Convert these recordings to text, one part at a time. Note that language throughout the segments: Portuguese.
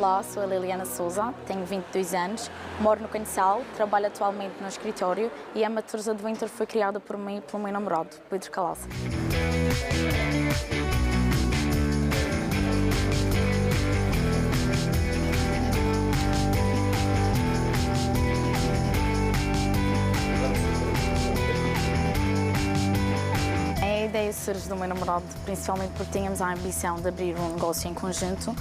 Olá, sou a Liliana Souza, tenho 22 anos, moro no Canhessal, trabalho atualmente no escritório e a Amateurs Adventure foi criada por mim e pelo meu namorado, Pedro Calaça. A ideia surge do meu namorado, principalmente porque tínhamos a ambição de abrir um negócio em conjunto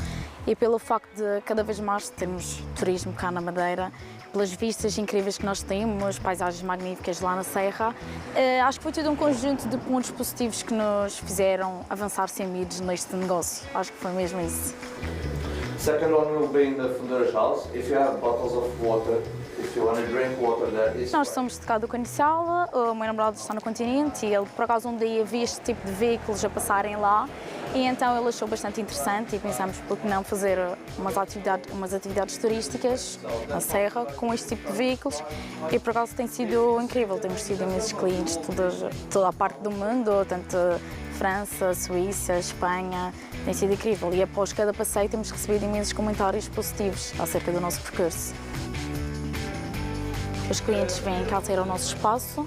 e pelo facto de cada vez mais termos turismo cá na Madeira, pelas vistas incríveis que nós temos, paisagens magníficas lá na Serra. Acho que foi tudo um conjunto de pontos positivos que nos fizeram avançar sem medos neste negócio. Acho que foi mesmo isso. Second one will be in the Fundeiras House. If you have bottles of water, if you want to drink water there, it's Nós somos de cá do Canhessal, o meu namorado está no continente e ele por acaso um dia viu este tipo de veículos a passarem lá e então ele achou bastante interessante e pensamos por que não fazer umas atividades turísticas na Serra com este tipo de veículos e por acaso tem sido incrível, temos tido imensos clientes de toda a parte do mundo, tanto França, Suíça, Espanha, tem sido incrível e após cada passeio temos recebido imensos comentários positivos acerca do nosso percurso. Os clientes vêm cá ter o nosso espaço,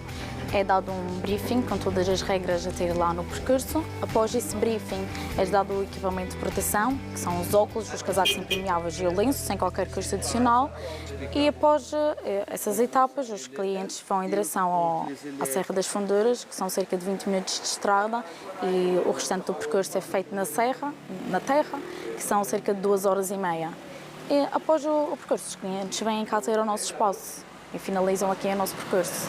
é dado um briefing com todas as regras a ter lá no percurso. Após esse briefing é dado o equipamento de proteção, que são os óculos, os casacos impermeáveis e o lenço, sem qualquer custo adicional. E após essas etapas, os clientes vão em direção à Serra das Fundeiras, que são cerca de 20 minutos de estrada, e o restante do percurso é feito na Serra, na terra, que são cerca de 2 horas e meia. E após o percurso, os clientes vêm cá ter o nosso espaço e finalizam aqui o nosso percurso.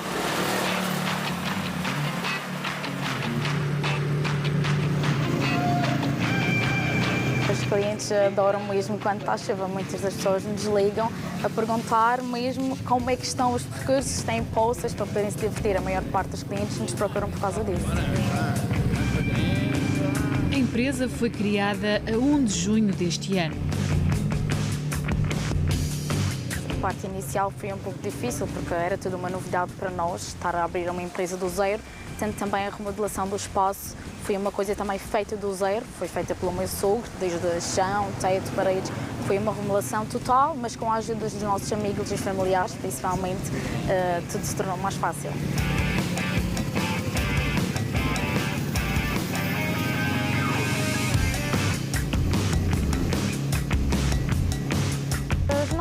Os clientes adoram mesmo quando está a chuva. Muitas das pessoas nos ligam a perguntar mesmo como é que estão os percursos, se têm poças para poderem se divertir. A maior parte dos clientes nos procuram por causa disso. A empresa foi criada a 1 de junho deste ano. A parte inicial foi um pouco difícil porque era tudo uma novidade para nós, estar a abrir uma empresa do zero, tendo também a remodelação do espaço, foi uma coisa também feita do zero, foi feita pelo meu sogro, desde chão, teto, paredes, foi uma remodelação total, mas com a ajuda dos nossos amigos e familiares, principalmente, tudo se tornou mais fácil.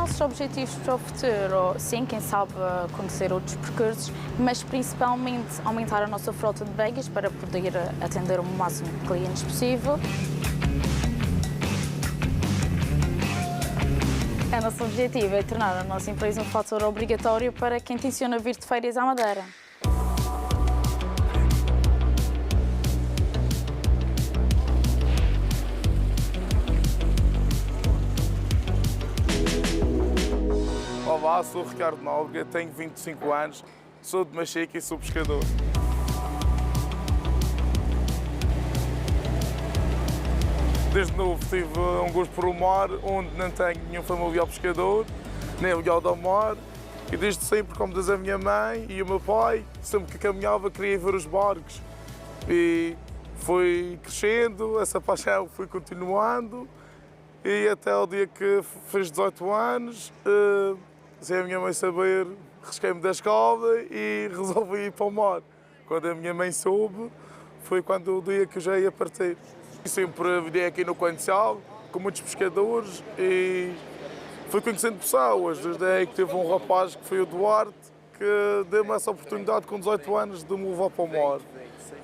Os objetivos para o futuro, sim, quem sabe conhecer outros percursos, mas principalmente aumentar a nossa frota de bags para poder atender o máximo de clientes possível. O nosso objetivo é tornar a nossa empresa um fator obrigatório para quem tenciona vir de férias à Madeira. Olá, sou o Ricardo Nóbrega, tenho 25 anos, sou de Machica e sou pescador. Desde novo tive um gosto por o mar, onde não tenho nenhum familiar pescador, nem ligado ao mar. E desde sempre, como diz a minha mãe e o meu pai, sempre que caminhava queria ver os barcos. E foi crescendo, essa paixão foi continuando. E até o dia que fiz 18 anos, sem a minha mãe saber, risquei-me da escola e resolvi ir para o mar. Quando a minha mãe soube, foi quando o dia que eu já ia partir. Sempre vivi aqui no Canhessal, com muitos pescadores e fui conhecendo pessoas. Desde aí que teve um rapaz que foi o Duarte, que deu-me essa oportunidade com 18 anos de me levar para o mar.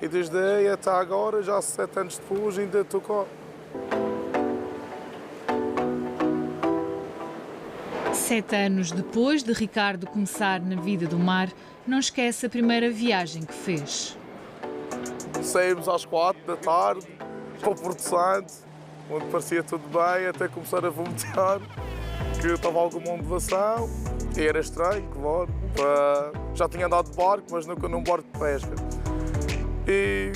E desde aí até agora, já 7 anos depois, ainda estou cá. 7 anos depois de Ricardo começar na vida do mar, não esquece a primeira viagem que fez. Saímos às 4 da tarde para o Porto Santo, onde parecia tudo bem, até começar a vomitar, que estava alguma ondulação e era estranho, claro. Já tinha andado de barco, mas nunca num barco de pesca. E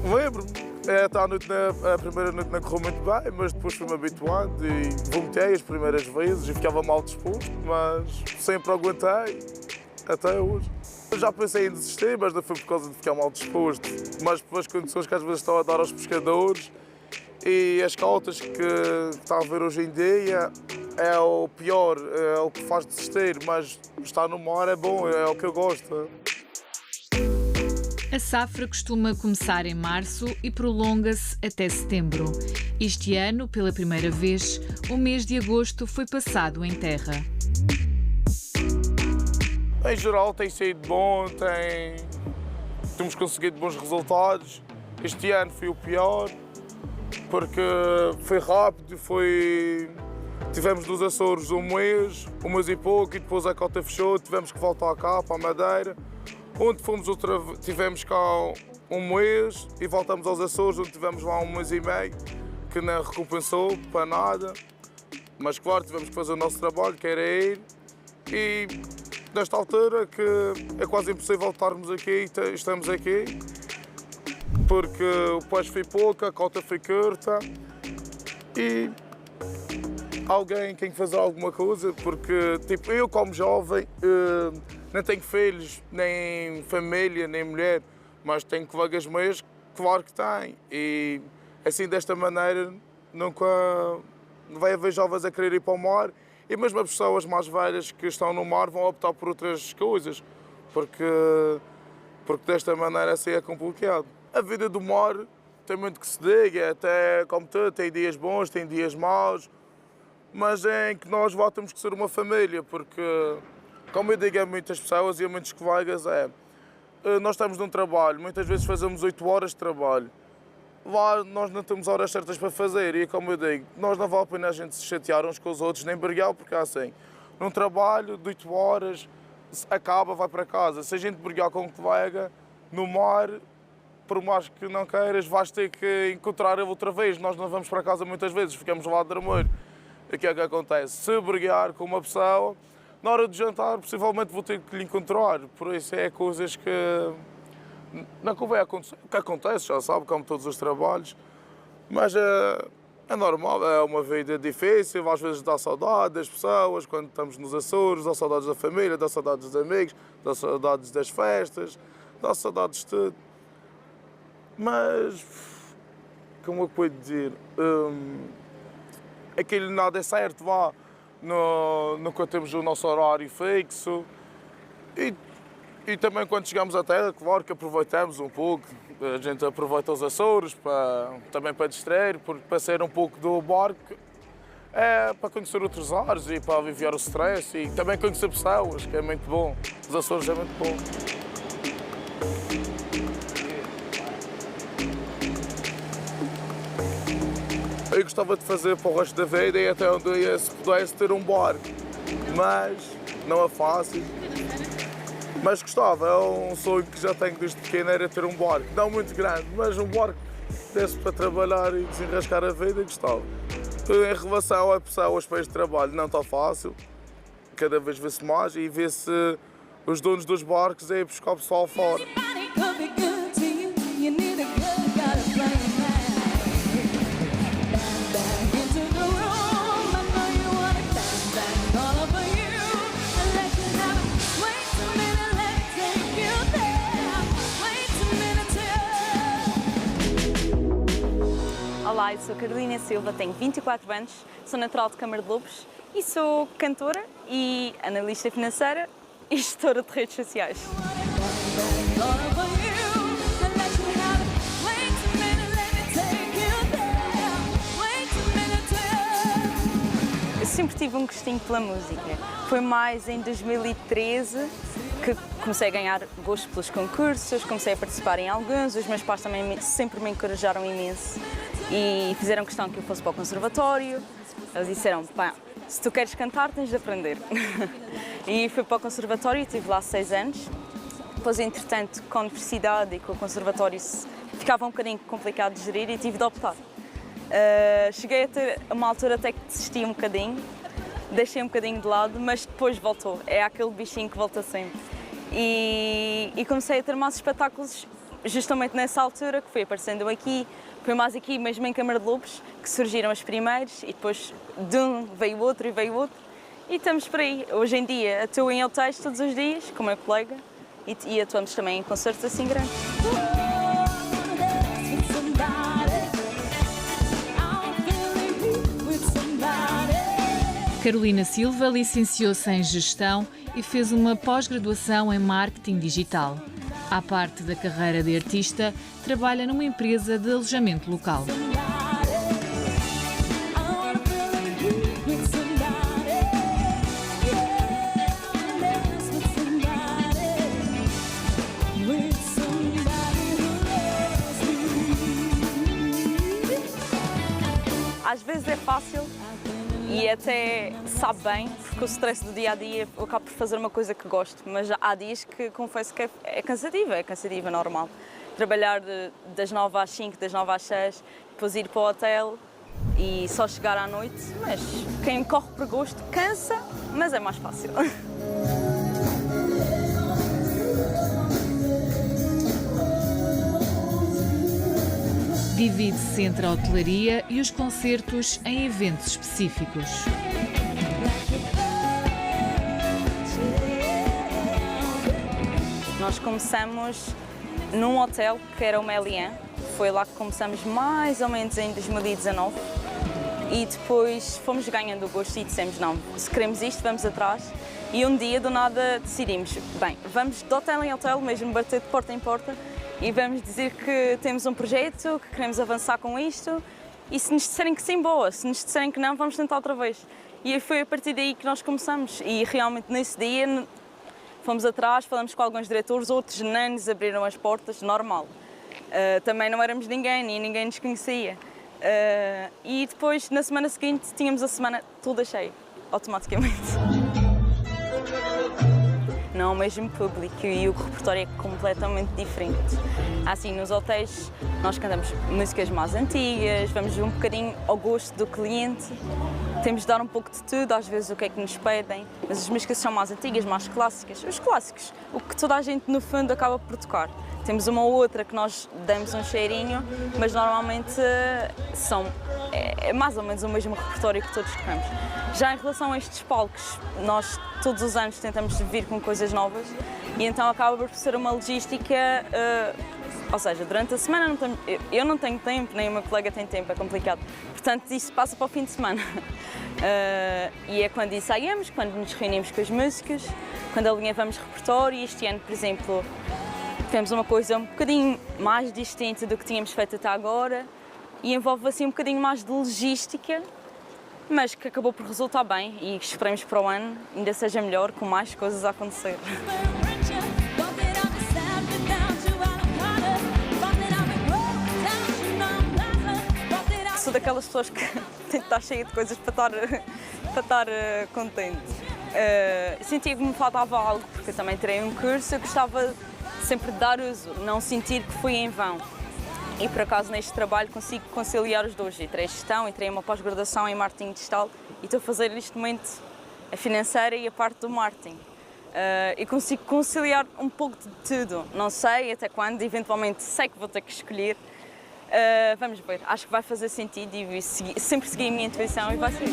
lembro-me. Até a primeira noite não correu muito bem, mas depois fui-me habituando e vomitei as primeiras vezes e ficava mal disposto, mas sempre aguentei até hoje. Eu já pensei em desistir, mas não foi por causa de ficar mal disposto, mas pelas condições que às vezes estão a dar aos pescadores E as cautas que está a ver hoje em dia é o pior, é o que faz desistir, mas estar no mar é bom, é o que eu gosto. A safra costuma começar em março e prolonga-se até setembro. Este ano, pela primeira vez, o mês de agosto foi passado em terra. Em geral tem sido bom, temos conseguido bons resultados. Este ano foi o pior, porque foi rápido, tivemos nos Açores um mês e pouco, e depois a cota fechou, tivemos que voltar cá para a Madeira. Onde fomos tivemos cá um mês e voltamos aos Açores, onde tivemos lá um mês e meio, que não recompensou para nada. Mas claro, tivemos que fazer o nosso trabalho, que era ir. E nesta altura que é quase impossível estarmos aqui, estamos aqui, porque o peixe foi pouco, a cota foi curta e alguém tem que fazer alguma coisa, porque tipo, eu como jovem não tenho filhos, nem família, nem mulher, mas tenho colegas meus, claro que têm. E assim, desta maneira, nunca vai haver jovens a querer ir para o mar, e mesmo as pessoas mais velhas que estão no mar vão optar por outras coisas, porque desta maneira assim é complicado. A vida do mar tem muito que se diga, até como tudo, tem dias bons, tem dias maus, mas é em que nós temos que ser uma família, porque, como eu digo a muitas pessoas e a muitos colegas, nós estamos num trabalho, muitas vezes fazemos 8 horas de trabalho. Lá nós não temos horas certas para fazer e, como eu digo, nós não vale a pena a gente se chatear uns com os outros, nem brigar, porque é assim, num trabalho de 8 horas, acaba, vai para casa. Se a gente brigar com um colega, no mar, por mais que não queiras, vais ter que encontrar ele outra vez. Nós não vamos para casa muitas vezes, ficamos lá a dormir. E o que é que acontece? Se brigar com uma pessoa, na hora de jantar, possivelmente vou ter que lhe encontrar. Por isso é coisas que não convém acontecer. O que acontece, já sabe, como todos os trabalhos. Mas é normal, é uma vida difícil, às vezes dá saudade das pessoas, quando estamos nos Açores, dá saudades da família, dá saudades dos amigos, dá saudades das festas, dá saudades de tudo. Mas, como eu posso dizer, aquilo nada é certo, vá. Nunca temos o nosso horário fixo e também quando chegamos à terra, claro que aproveitamos um pouco, a gente aproveita os Açores também para distrair, para sair um pouco do barco, para conhecer outros ares e para aliviar o stress e também conhecer pessoas, que é muito bom. Os Açores é muito bom. Eu gostava de fazer para o resto da vida e até onde ia, se pudesse, ter um barco, mas não é fácil. Mas gostava, é um sonho que já tenho desde pequeno, era ter um barco. Não muito grande, mas um barco que desse para trabalhar e desenrascar a vida, gostava. Em relação a pessoas para este trabalho, não está fácil. Cada vez vê-se mais e vê-se os donos dos barcos a ir buscar o pessoal fora. Olá, eu sou Carolina Silva, tenho 24 anos, sou natural de Câmara de Lobos e sou cantora e analista financeira e gestora de redes sociais. Eu sempre tive um gostinho pela música. Foi mais em 2013 que comecei a ganhar gosto pelos concursos, comecei a participar em alguns, os meus pais também sempre me encorajaram imenso e fizeram questão que eu fosse para o conservatório. Eles disseram, pá, se tu queres cantar tens de aprender. E fui para o conservatório e estive lá 6 anos. Depois, entretanto, com a universidade e com o conservatório ficava um bocadinho complicado de gerir e tive de optar. Cheguei a ter uma altura até que desisti um bocadinho, deixei um bocadinho de lado, mas depois voltou. É aquele bichinho que volta sempre. E comecei a ter mais espetáculos justamente nessa altura, que fui aparecendo aqui. Foi mais aqui, mesmo em Câmara de Lobos, que surgiram os primeiros e depois de um veio outro e veio outro. E estamos por aí. Hoje em dia atuo em hotéis todos os dias, com o meu colega, e atuamos também em concertos assim grandes. Carolina Silva licenciou-se em Gestão e fez uma pós-graduação em Marketing Digital. À parte da carreira de artista, trabalha numa empresa de alojamento local. Às vezes é fácil e até sabe bem, porque o stress do dia-a-dia eu acabo por fazer uma coisa que gosto, mas há dias que confesso que é cansativa, normal. Trabalhar das 9 às 5, das 9 às 6, depois ir para o hotel e só chegar à noite, mas quem corre por gosto cansa, mas é mais fácil. Divide-se entre a hotelaria e os concertos em eventos específicos. Nós começamos num hotel que era o Melian, foi lá que começamos mais ou menos em 2019 e depois fomos ganhando o gosto e dissemos não, se queremos isto vamos atrás e um dia do nada decidimos, bem, vamos de hotel em hotel, mesmo bater de porta em porta e vamos dizer que temos um projeto, que queremos avançar com isto e se nos disserem que sim, boa, se nos disserem que não, vamos tentar outra vez. E foi a partir daí que nós começamos e realmente nesse dia fomos atrás, falamos com alguns diretores, outros nem nos abriram as portas, normal. Também não éramos ninguém e ninguém nos conhecia. E depois, na semana seguinte, tínhamos a semana toda cheia, automaticamente. Não é o mesmo público e o repertório é completamente diferente. Assim, nos hotéis nós cantamos músicas mais antigas, vamos um bocadinho ao gosto do cliente, temos de dar um pouco de tudo, às vezes o que é que nos pedem, mas as músicas são mais antigas, mais clássicas. Os clássicos, o que toda a gente no fundo acaba por tocar. Temos uma ou outra que nós damos um cheirinho, mas normalmente é mais ou menos o mesmo repertório que todos tocamos. Já em relação a estes palcos, nós todos os anos tentamos vir com coisas novas e então acaba por ser uma logística, ou seja, durante a semana eu não tenho tempo, nem o meu colega tem tempo, é complicado. Portanto, isso passa para o fim de semana. E é quando ensaiamos, quando nos reunimos com as músicas, quando alinhavamos repertório e este ano, por exemplo, temos uma coisa um bocadinho mais distinta do que tínhamos feito até agora e envolve assim um bocadinho mais de logística, mas que acabou por resultar bem e esperemos para o ano ainda seja melhor, com mais coisas a acontecer. Sou daquelas pessoas que tem de estar cheia de coisas para estar contente. Sentia que me faltava algo, porque eu também tirei um curso, eu gostava sempre de dar uso, não sentir que foi em vão. E por acaso neste trabalho consigo conciliar os dois. Eu tirei gestão e tirei uma pós-graduação em marketing digital e estou a fazer neste momento a financeira e a parte do marketing. E consigo conciliar um pouco de tudo. Não sei até quando, eventualmente sei que vou ter que escolher. Vamos ver, acho que vai fazer sentido e sempre segui a minha intuição e vai ser.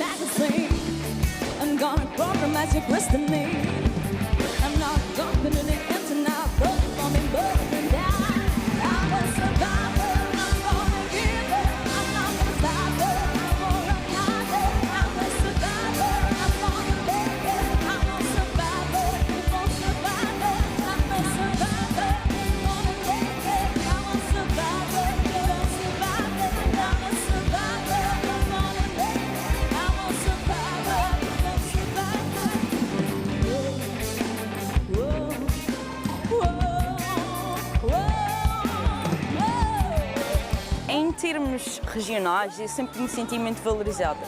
Em termos regionais, eu sempre me senti muito valorizada.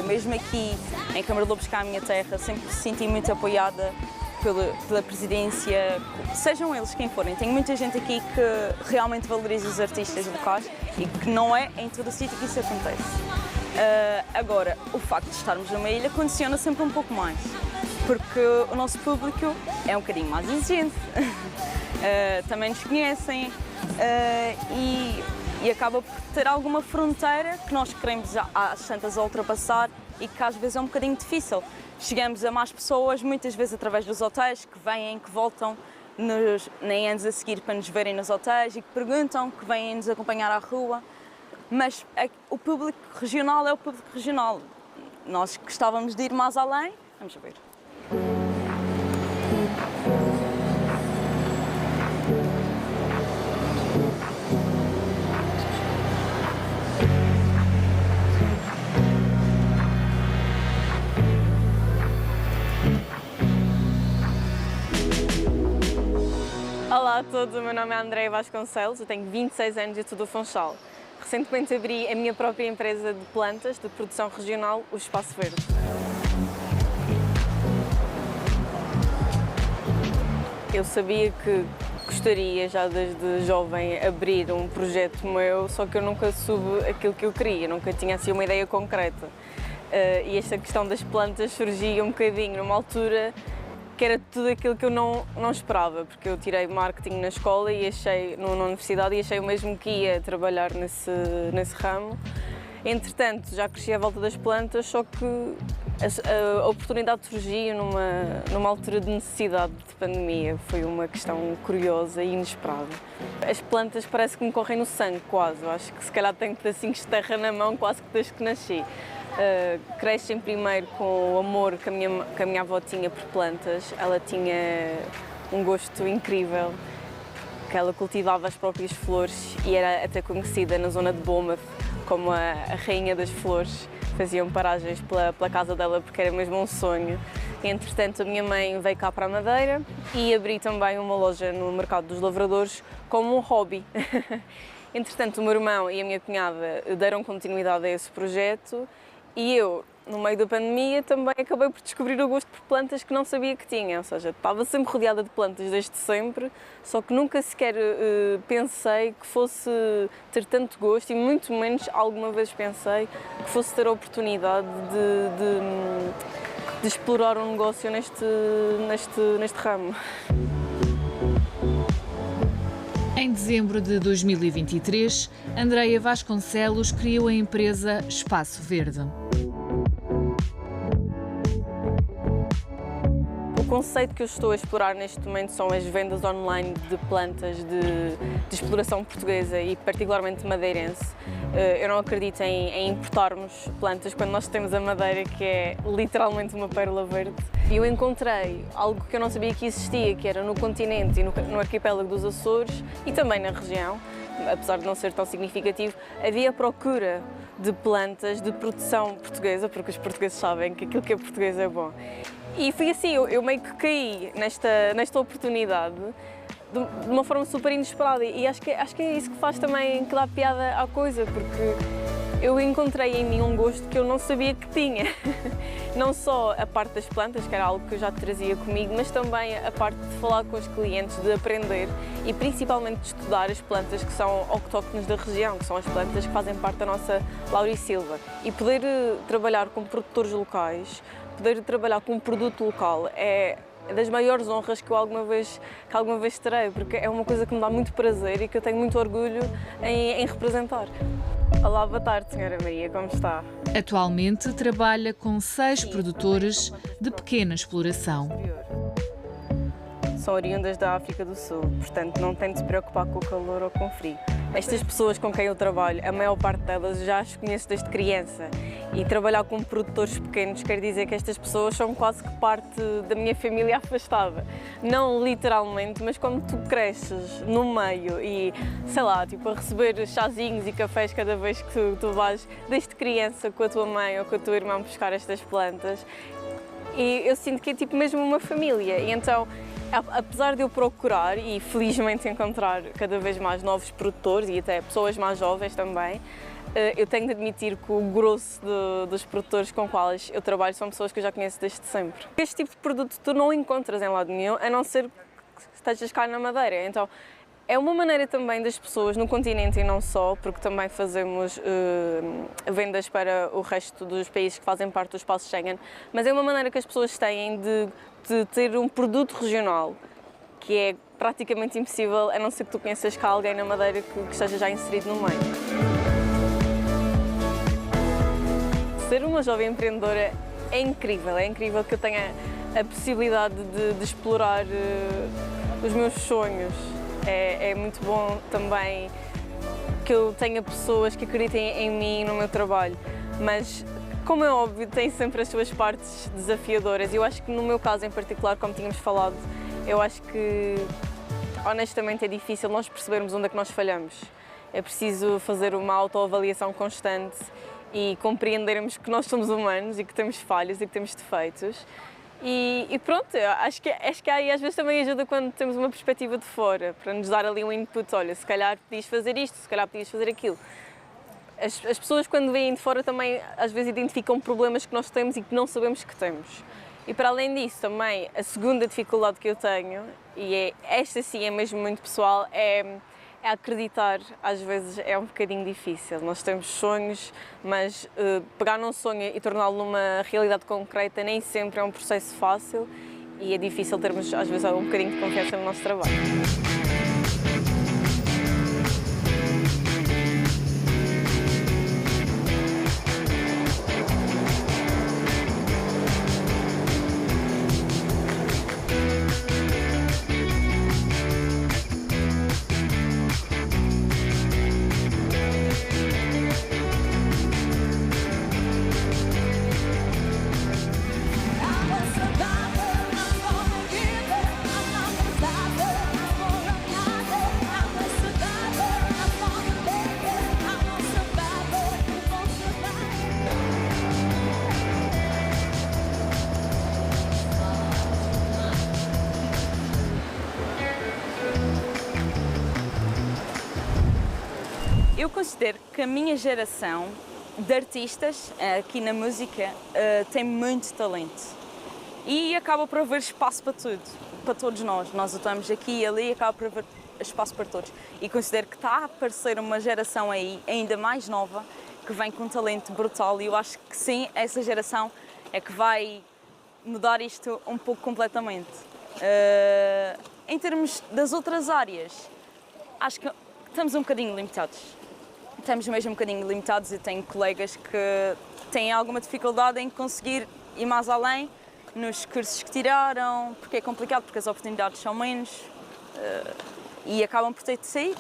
Mesmo aqui em Câmara de Lobos, que é a minha terra, sempre me senti muito apoiada pela presidência, sejam eles quem forem. Tenho muita gente aqui que realmente valoriza os artistas locais e que não é em todo o sítio que isso acontece. Agora, o facto de estarmos numa ilha condiciona sempre um pouco mais, porque o nosso público é um bocadinho mais exigente, também nos conhecem e acaba por ter alguma fronteira que nós queremos às tantas ultrapassar e que às vezes é um bocadinho difícil. Chegamos a mais pessoas, muitas vezes através dos hotéis, que vêm, que voltam nem anos a seguir para nos verem nos hotéis e que perguntam, que vêm nos acompanhar à rua. Mas o público regional é o público regional. nós gostávamos de ir mais além. Vamos ver. Olá a todos, o meu nome é Andreia Vasconcelos, eu tenho 26 anos e sou do Funchal. Recentemente abri a minha própria empresa de plantas de produção regional, o Espaço Verde. Eu sabia que gostaria já desde jovem abrir um projeto meu, só que eu nunca soube aquilo que eu queria, nunca tinha assim uma ideia concreta. E esta questão das plantas surgia um bocadinho numa altura que era tudo aquilo que eu não esperava, porque eu tirei marketing na escola e na universidade e achei mesmo que ia trabalhar nesse ramo. Entretanto, já cresci à volta das plantas, só que a oportunidade surgiu numa altura de necessidade de pandemia. Foi uma questão curiosa e inesperada. As plantas parece que me correm no sangue, quase. Eu acho que se calhar tenho pedacinhos de terra na mão quase que desde que nasci. Crescem primeiro com o amor que a minha avó tinha por plantas. Ela tinha um gosto incrível, que ela cultivava as próprias flores e era até conhecida na zona de Bournemouth como a rainha das flores. Faziam paragens pela casa dela porque era mesmo um sonho. Entretanto, a minha mãe veio cá para a Madeira e abri também uma loja no Mercado dos Lavradores como um hobby. Entretanto, o meu irmão e a minha cunhada deram continuidade a esse projeto e eu, no meio da pandemia, também acabei por descobrir o gosto por plantas que não sabia que tinha. Ou seja, estava sempre rodeada de plantas desde sempre, só que nunca sequer pensei que fosse ter tanto gosto e muito menos alguma vez pensei que fosse ter a oportunidade de explorar um negócio neste ramo. Em dezembro de 2023, Andreia Vasconcelos criou a empresa Espaço Verde. O conceito que eu estou a explorar neste momento são as vendas online de plantas de exploração portuguesa e particularmente madeirense. Eu não acredito em importarmos plantas quando nós temos a Madeira, que é literalmente uma pérola verde. E eu encontrei algo que eu não sabia que existia, que era no continente e no arquipélago dos Açores e também na região, apesar de não ser tão significativo, havia procura de plantas de produção portuguesa, porque os portugueses sabem que aquilo que é português é bom. E foi assim, eu meio que caí nesta oportunidade de uma forma super inesperada e acho que é isso que faz também, que dá piada à coisa, porque eu encontrei em mim um gosto que eu não sabia que tinha. Não só a parte das plantas, que era algo que eu já trazia comigo, mas também a parte de falar com os clientes, de aprender e principalmente de estudar as plantas que são autóctones da região, que são as plantas que fazem parte da nossa laurisilva. E poder trabalhar com produtores locais, poder trabalhar com um produto local é das maiores honras que alguma vez terei, porque é uma coisa que me dá muito prazer e que eu tenho muito orgulho em representar. Olá, boa tarde, Sra. Maria, como está? Atualmente trabalha com 6 produtores de pequena exploração. São oriundas da África do Sul, portanto não tem de se preocupar com o calor ou com o frio. Estas pessoas com quem eu trabalho, a maior parte delas já as conheço desde criança e trabalhar com produtores pequenos quer dizer que estas pessoas são quase que parte da minha família afastada. Não literalmente, mas como tu cresces no meio e, sei lá, tipo a receber chazinhos e cafés cada vez que tu vais desde criança com a tua mãe ou com a tua irmã buscar estas plantas, e eu sinto que é tipo mesmo uma família. E então, apesar de eu procurar e felizmente encontrar cada vez mais novos produtores e até pessoas mais jovens também, eu tenho de admitir que o grosso dos produtores com quais eu trabalho são pessoas que eu já conheço desde sempre. Este tipo de produto tu não encontras em lado nenhum, a não ser que estejas cá na Madeira. Então, é uma maneira também das pessoas no continente e não só, porque também fazemos vendas para o resto dos países que fazem parte do espaço Schengen, mas é uma maneira que as pessoas têm de ter um produto regional, que é praticamente impossível, a não ser que tu conheças cá alguém na Madeira que esteja já inserido no meio. Ser uma jovem empreendedora é incrível que eu tenha a possibilidade de explorar os meus sonhos. É muito bom também que eu tenha pessoas que acreditem em mim e no meu trabalho, mas Como é óbvio, tem sempre as suas partes desafiadoras. Eu acho que no meu caso em particular, como tínhamos falado, eu acho que honestamente é difícil nós percebermos onde é que nós falhamos. É preciso fazer uma autoavaliação constante e compreendermos que nós somos humanos e que temos falhas e que temos defeitos. E pronto, acho que aí às vezes também ajuda quando temos uma perspectiva de fora, para nos dar ali um input, olha, se calhar podias fazer isto, se calhar podias fazer aquilo. As pessoas quando vêm de fora também às vezes identificam problemas que nós temos e que não sabemos que temos. E para além disso também, a segunda dificuldade que eu tenho, e esta sim é mesmo muito pessoal, é acreditar. Às vezes é um bocadinho difícil. Nós temos sonhos, mas pegar num sonho e torná-lo numa realidade concreta nem sempre é um processo fácil e é difícil termos às vezes um bocadinho de confiança no nosso trabalho. Eu considero que a minha geração de artistas aqui na música tem muito talento e acaba por haver espaço para tudo, para todos nós. Nós atuamos aqui e ali e acaba por haver espaço para todos. E considero que está a aparecer uma geração aí, ainda mais nova, que vem com um talento brutal e eu acho que sim, essa geração é que vai mudar isto um pouco completamente. Em termos das outras áreas, acho que estamos um bocadinho limitados. Estamos mesmo um bocadinho limitados e tenho colegas que têm alguma dificuldade em conseguir ir mais além nos cursos que tiraram, porque é complicado, porque as oportunidades são menos e acabam por ter de sair.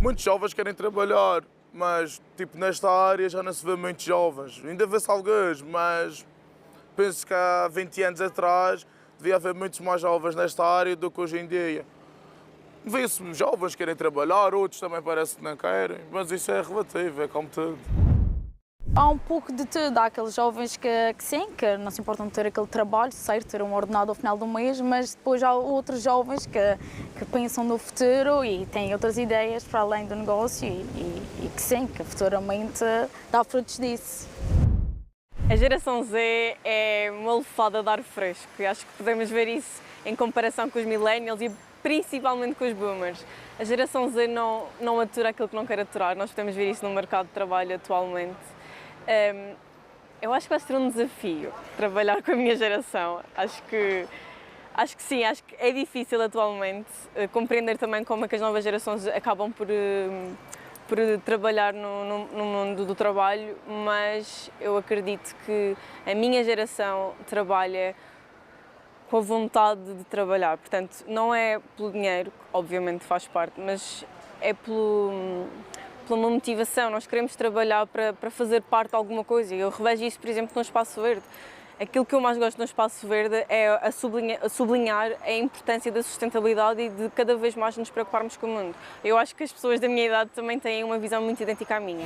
Muitos jovens querem trabalhar, mas tipo, nesta área já não se vê muitos jovens. Ainda vê-se alguns, mas penso que há 20 anos atrás devia haver muitos mais jovens nesta área do que hoje em dia. Vê-se jovens que querem trabalhar, outros também parece que não querem, mas isso é relativo, é como tudo. Há um pouco de tudo. Há aqueles jovens que sim, que não se importam de ter aquele trabalho, certo, ter um ordenado ao final do mês, mas depois há outros jovens que pensam no futuro e têm outras ideias para além do negócio e que sim, que futuramente dá frutos disso. A geração Z é uma lefada de ar fresco e acho que podemos ver isso em comparação com os millennials e principalmente com os boomers. A geração Z não atura aquilo que não quer aturar, nós podemos ver isso no mercado de trabalho atualmente. Eu acho que vai ser um desafio trabalhar com a minha geração. Acho que sim, acho que é difícil atualmente compreender também como é que as novas gerações acabam por trabalhar no mundo do trabalho, mas eu acredito que a minha geração trabalha com a vontade de trabalhar. Portanto, não é pelo dinheiro, que obviamente faz parte, mas é pela uma motivação. Nós queremos trabalhar para fazer parte de alguma coisa. Eu revejo isso, por exemplo, no Espaço Verde. Aquilo que eu mais gosto no Espaço Verde é a sublinhar a importância da sustentabilidade e de cada vez mais nos preocuparmos com o mundo. Eu acho que as pessoas da minha idade também têm uma visão muito idêntica à minha.